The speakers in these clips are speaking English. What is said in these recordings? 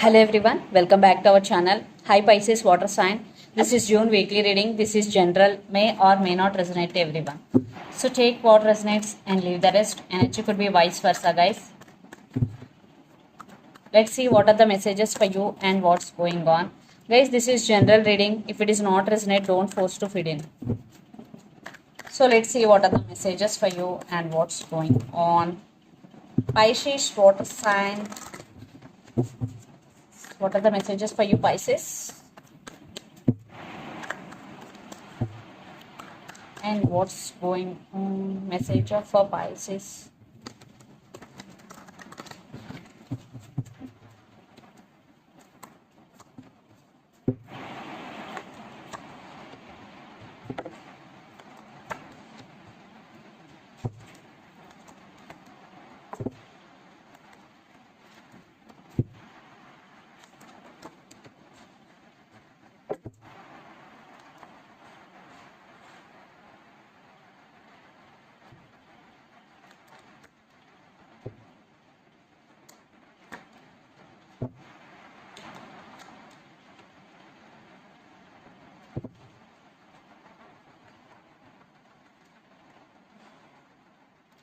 Hello everyone, welcome back to our channel. Hi Pisces water sign. This is June weekly reading. This is general, may or may not resonate to everyone. So take what resonates and leave the rest. Energy could be vice versa, guys. Let's see what are the messages for you and what's going on. Guys, this is general reading. If it is not resonate, don't force to fit in. So let's see what are the messages for you and what's going on. Pisces water sign. What are the messages for you, Pisces? And what's going on? Message for Pisces.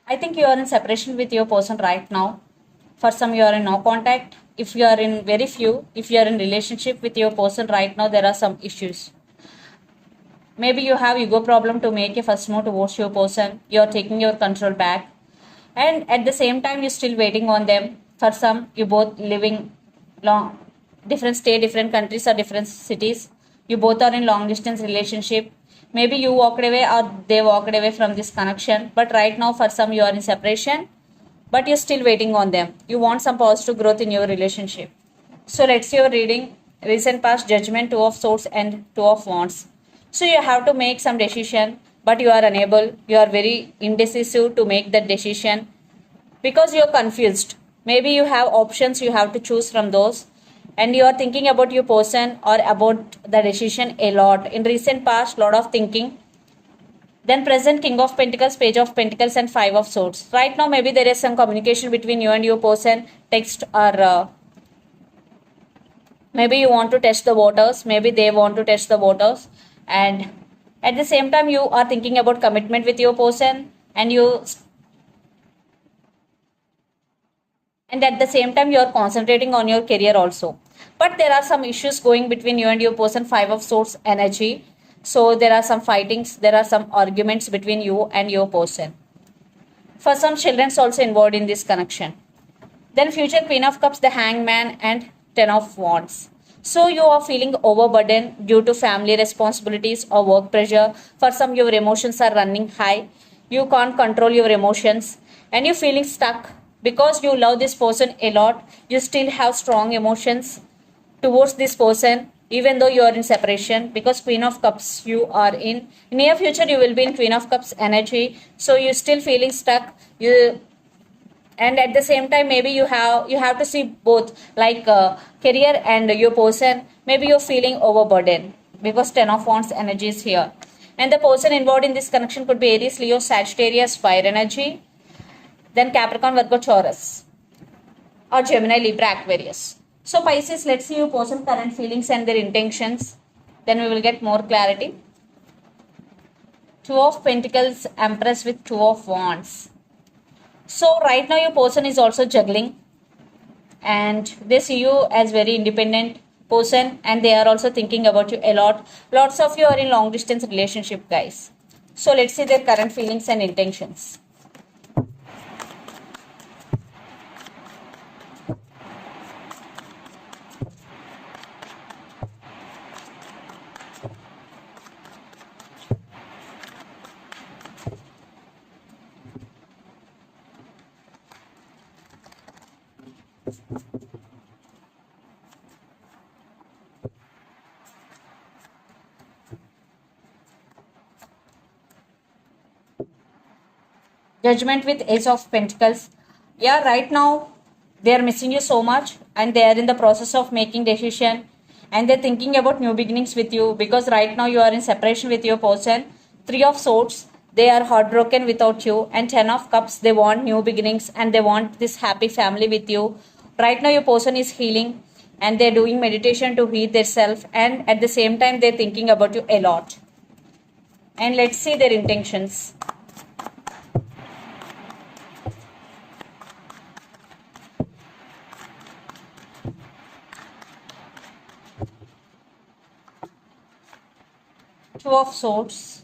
I think you are in separation with your person right now. For some, you are in no contact. If you are in very few, if you are in relationship with your person right now, there are some issues. Maybe you have ego problem to make a first move towards your person. You are taking your control back. And at the same time, you're still waiting on them. For some, you both living long, different state, different countries or different cities. You both are in long distance relationship. Maybe you walked away or they walked away from this connection. But right now, for some, you are in separation. But you're still waiting on them. You want some positive growth in your relationship. So let's see your reading. Recent past judgment, 2 of swords and 2 of wands. So you have to make some decision, but you are unable. You are very indecisive to make that decision because you are confused. Maybe you have options, you have to choose from those, and you are thinking about your person or about the decision a lot. In recent past, lot of thinking. Then present, King of Pentacles, Page of Pentacles and 5 of Swords. Right now, maybe there is some communication between you and your person, text or maybe you want to test the waters, maybe they want to test the waters, and at the same time you are thinking about commitment with your person, and at the same time you are concentrating on your career also. But there are some issues going between you and your person, 5 of Swords energy. So there are some fightings, there are some arguments between you and your person. For some, children's also involved in this connection. Then future Queen of Cups, the Hangman and 10 of Wands. So you are feeling overburdened due to family responsibilities or work pressure. For some, your emotions are running high. You can't control your emotions and you're feeling stuck because you love this person a lot. You still have strong emotions towards this person even though you are in separation, because Queen of Cups you are in near future, you will be in Queen of Cups energy. So you're still feeling stuck. And at the same time, maybe you have to see both, like career and your person. Maybe you're feeling overburdened because 10 of Wands energy is here, and the person involved in this connection could be Aries, Leo, Sagittarius, fire energy, then Capricorn, Virgo, Taurus, or Gemini, Libra, Aquarius. So Pisces, let's see your person current feelings and their intentions, then we will get more clarity. 2 of Pentacles, Empress with 2 of Wands. So right now your person is also juggling, and they see you as very independent person, and they are also thinking about you a lot. Lots of you are in long distance relationship, guys. So let's see their current feelings and intentions. Judgment with Ace of Pentacles. Yeah, right now they are missing you so much, and they are in the process of making decision, and they're thinking about new beginnings with you, because right now you are in separation with your person. 3 of Swords, they are heartbroken without you, and 10 of Cups, they want new beginnings and they want this happy family with you. Right now your person is healing. and they're doing meditation to heal themselves, and at the same time they're thinking about you a lot. And let's see their intentions. Two of Swords,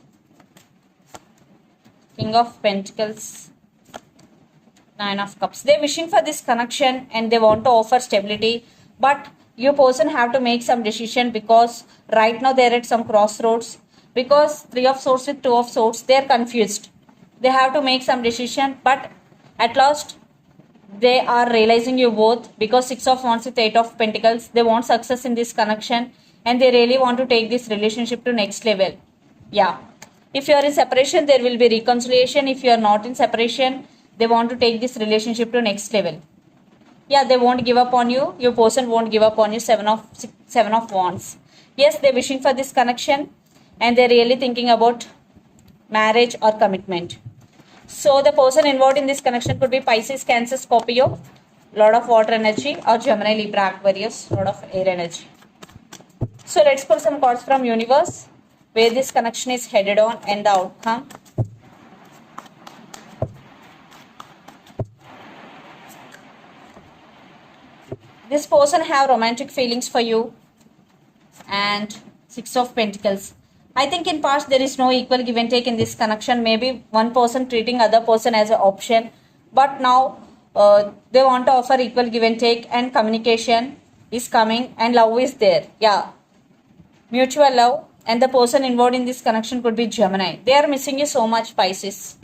King of Pentacles, Nine of Cups. They're wishing for this connection and they want to offer stability, but your person have to make some decision because right now they're at some crossroads. Because Three of Swords with Two of Swords, they're confused. They have to make some decision, but at last they are realizing you both, because Six of Wands with Eight of Pentacles, they want success in this connection and they really want to take this relationship to next level. Yeah, if you are in separation, there will be reconciliation. If you are not in separation, they want to take this relationship to next level. Yeah, they won't give up on you. Your person won't give up on you. Seven of Wands. Yes, they're wishing for this connection and they're really thinking about marriage or commitment. So the person involved in this connection could be Pisces, Cancer, Scorpio, lot of water energy, or Gemini, Libra, Aquarius, lot of air energy. So let's pull some cards from universe where this connection is headed on and the outcome. This person have romantic feelings for you, and Six of Pentacles. I think in past there is no equal give and take in this connection. Maybe one person treating other person as an option, but now they want to offer equal give and take, and communication is coming and love is there. Yeah, mutual love, and the person involved in this connection could be Gemini. They are missing you so much, Pisces.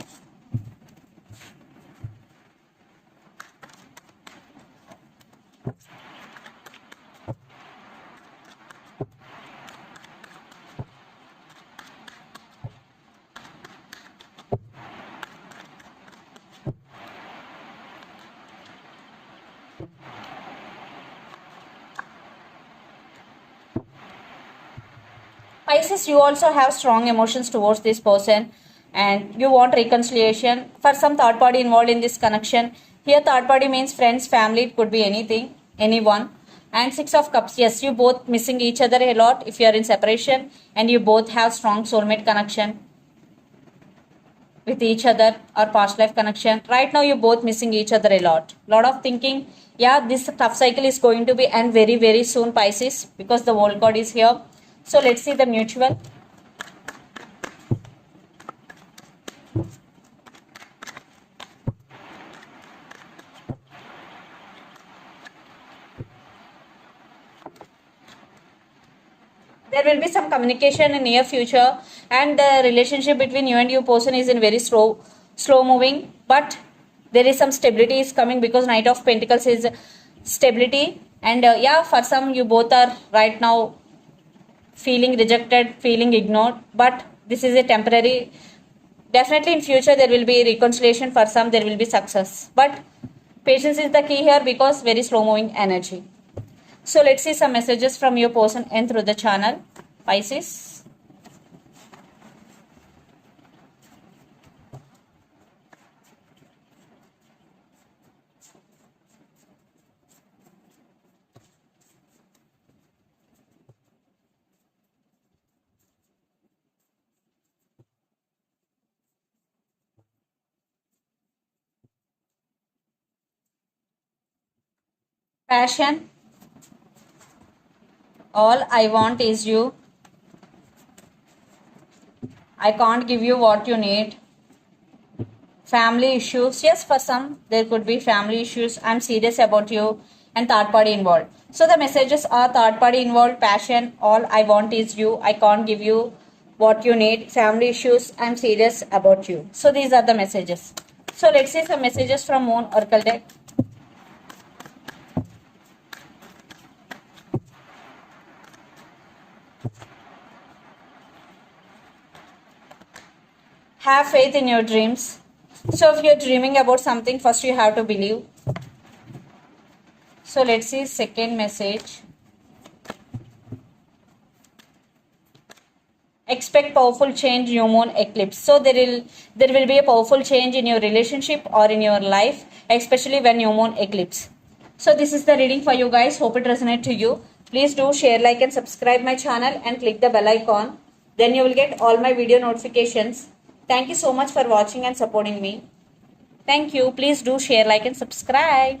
Pisces, you also have strong emotions towards this person and you want reconciliation. For some third party involved in this connection, here third party means friends, family, it could be anything, anyone. And Six of Cups, yes, you both missing each other a lot if you are in separation, and you both have strong soulmate connection with each other or past life connection. Right now you both missing each other a lot of thinking. Yeah, this tough cycle is going to be end very soon, Pisces, because the World card is here. So let's see the mutual. There will be some communication in near future, and the relationship between you and your person is in very slow moving, but there is some stability is coming because Knight of Pentacles is stability. And yeah, for some you both are right now feeling rejected, feeling ignored, but this is a temporary. Definitely in future there will be reconciliation. For some there will be success, but patience is the key here because very slow moving energy. So let's see some messages from your person and through the channel, Pisces. Passion. All I want is you. I can't give you what you need. Family issues. Yes, for some there could be family issues. I'm serious about you. And third party involved. So the messages are third party involved, passion, all I want is you, I can't give you what you need, family issues, I'm serious about you. So these are the messages. So let's see some messages from Moon Oracle deck. Have faith in your dreams. So if you're dreaming about something, first you have to believe. So let's see second message. Expect powerful change, new moon eclipse. So there will be a powerful change in your relationship or in your life, especially when new moon eclipse. So this is the reading for you guys. Hope it resonates to you. Please do share, like and subscribe my channel and click the bell icon. Then you will get all my video notifications. Thank you so much for watching and supporting me. Thank you. Please do share, like and subscribe.